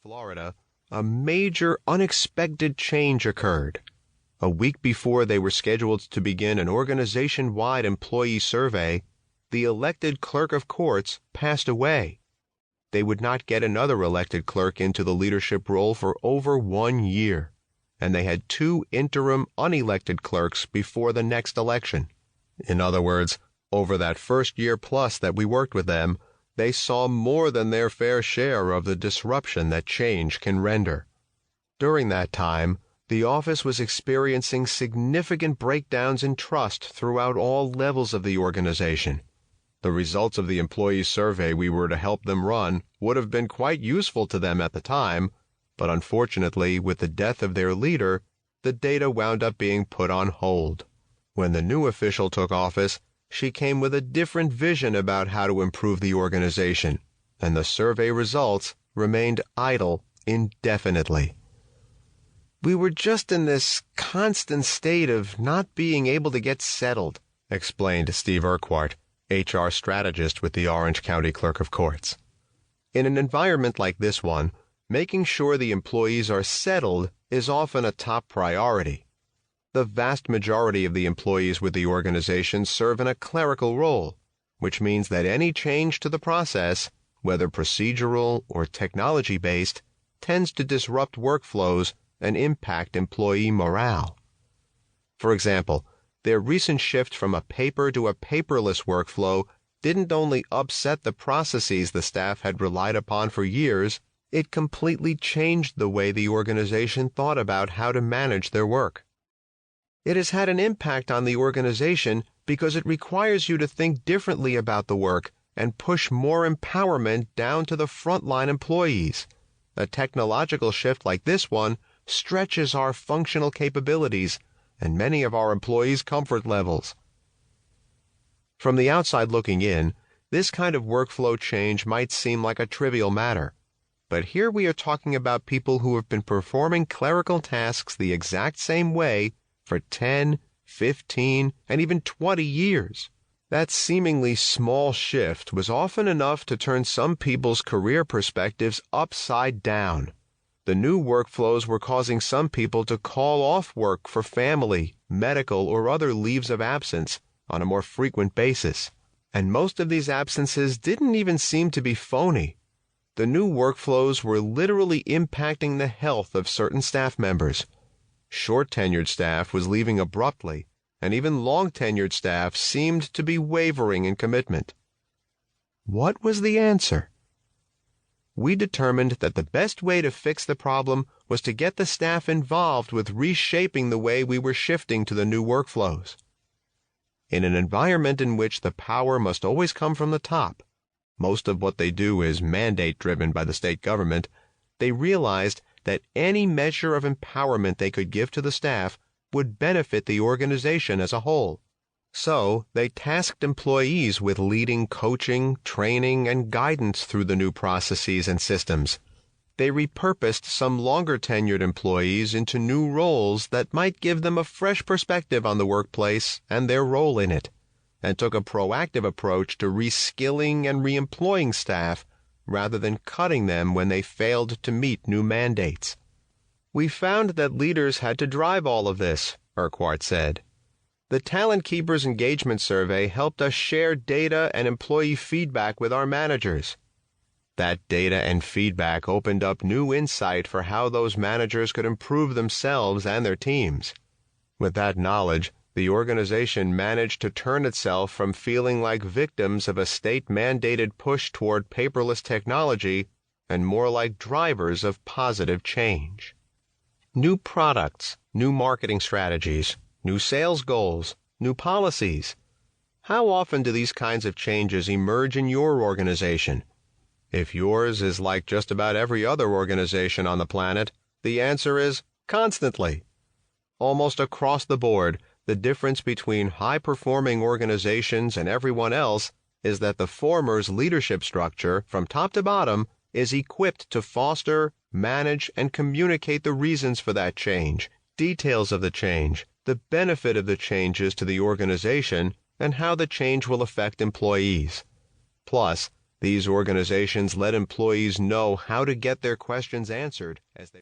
Florida, a major unexpected change occurred. A week before they were scheduled to begin an organization-wide employee survey, the elected clerk of courts passed away. They would not get another elected clerk into the leadership role for over 1 year, and they had 2 interim unelected clerks before the next election. In other words, over that first year plus that we worked with them, they saw more than their fair share of the disruption that change can render. During that time, the office was experiencing significant breakdowns in trust throughout all levels of the organization. The results of the employee survey we were to help them run would have been quite useful to them at the time, but unfortunately, with the death of their leader, the data wound up being put on hold. When the new official took office, she came with a different vision about how to improve the organization, and the survey results remained idle indefinitely. "We were just in this constant state of not being able to get settled," explained Steve Urquhart, HR strategist with the Orange County Clerk of Courts. In an environment like this one, making sure the employees are settled is often a top priority. The vast majority of the employees with the organization serve in a clerical role, which means that any change to the process, whether procedural or technology-based, tends to disrupt workflows and impact employee morale. For example, their recent shift from a paper to a paperless workflow didn't only upset the processes the staff had relied upon for years, it completely changed the way the organization thought about how to manage their work. It has had an impact on the organization because it requires you to think differently about the work and push more empowerment down to the frontline employees. A technological shift like this one stretches our functional capabilities and many of our employees' comfort levels. From the outside looking in, this kind of workflow change might seem like a trivial matter. But here we are talking about people who have been performing clerical tasks the exact same way for 10, 15, and even 20 years. That seemingly small shift was often enough to turn some people's career perspectives upside down. The new workflows were causing some people to call off work for family, medical, or other leaves of absence on a more frequent basis. And most of these absences didn't even seem to be phony. The new workflows were literally impacting the health of certain staff members. Short-tenured staff was leaving abruptly, and even long-tenured staff seemed to be wavering in commitment. What was the answer? We determined that the best way to fix the problem was to get the staff involved with reshaping the way we were shifting to the new workflows. In an environment in which the power must always come from the top, most of what they do is mandate-driven by the state government, they realized that any measure of empowerment they could give to the staff would benefit the organization as a whole. So they tasked employees with leading coaching, training, and guidance through the new processes and systems. They repurposed some longer-tenured employees into new roles that might give them a fresh perspective on the workplace and their role in it, and took a proactive approach to reskilling and reemploying staff rather than cutting them when they failed to meet new mandates. "We found that leaders had to drive all of this," Urquhart said. "The Talent Keepers Engagement Survey helped us share data and employee feedback with our managers. That data and feedback opened up new insight for how those managers could improve themselves and their teams. With that knowledge, the organization managed to turn itself from feeling like victims of a state-mandated push toward paperless technology and more like drivers of positive change. New products, new marketing strategies, new sales goals, new policies. How often do these kinds of changes emerge in your organization? If yours is like just about every other organization on the planet, the answer is constantly. Almost across the board, the difference between high-performing organizations and everyone else is that the former's leadership structure, from top to bottom, is equipped to foster, manage, and communicate the reasons for that change, details of the change, the benefit of the changes to the organization, and how the change will affect employees. Plus, These organizations let employees know how to get their questions answered as they